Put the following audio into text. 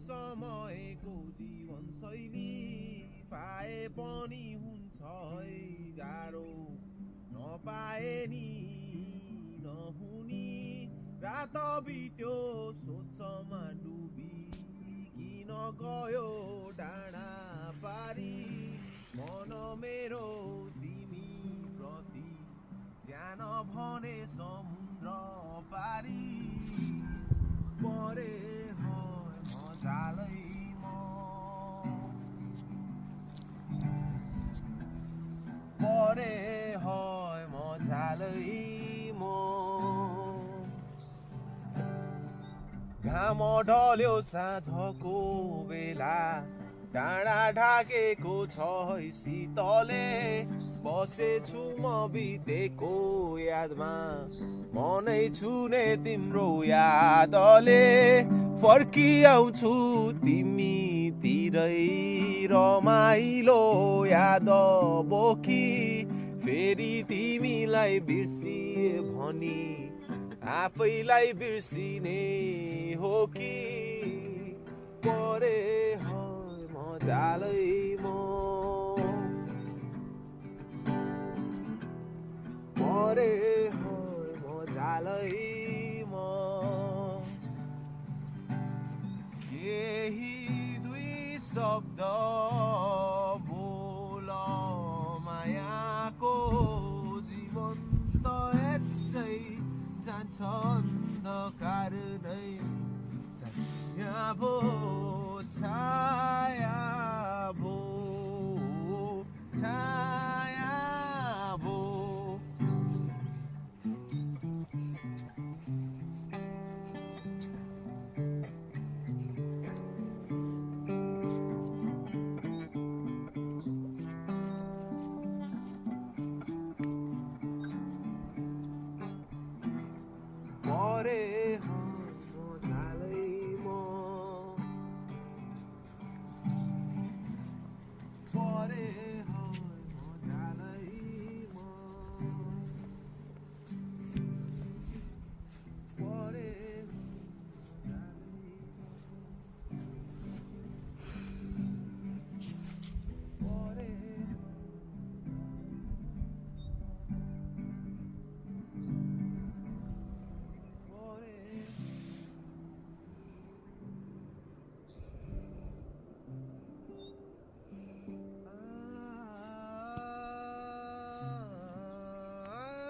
समयको जीवनशैली पाए पनि हुन्छ है गाह्रो नपाए नि नहुनी रात बित्यो सोचमा डुबी किन गयो डाँडा पारी मन मेरो तिमी प्रति ज्यान भने समुद्र पारी परे परे হয় मजालै म घाम ढल्यो साँझको बेला डाँडा ढाकेको छ है शीतले बसेछु म बितेको यादमा मनै छुने तिम्रो यादले फर्किआउँछु तिमीतिरै रमाइलो याद बोकी फेरि तिमीलाई बिर्सिए भनी आफैलाई बिर्सिने हो कि परे है मजालै म परे है मजालै म केही दुई शब्द बोल मायाको जीवन त यसै जान्छ अन्धकार नै यहाँ भो